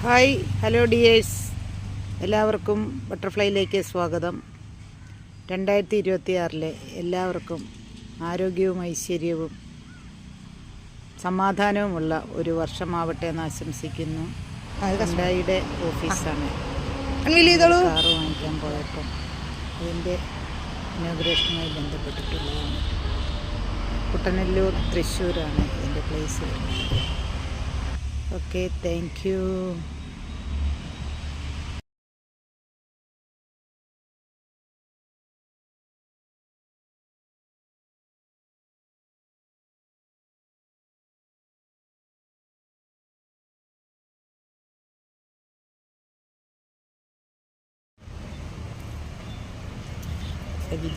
Hi hello dears, എല്ലാവർക്കും ബട്ടർഫ്ലൈയിലേക്ക് സ്വാഗതം. 2026 എല്ലാവർക്കും ആരോഗ്യവും ഐശ്വര്യവും സമാധാനവുമുള്ള ഒരു വർഷമാവട്ടെ എന്ന് ആശംസിക്കുന്നു. ഹുണ്ടായിയുടെ ഓഫീസാണ്. കാറ് വാങ്ങിക്കാൻ പോയപ്പം അതിൻ്റെ ഇനോഗ്രേഷനുമായി ബന്ധപ്പെട്ടിട്ടുള്ളതാണ്. കുട്ടനെല്ലൂർ, തൃശ്ശൂരാണ് ഇതിൻ്റെ പ്ലേസ് വരുന്നത്. Okay, thank you. Jadi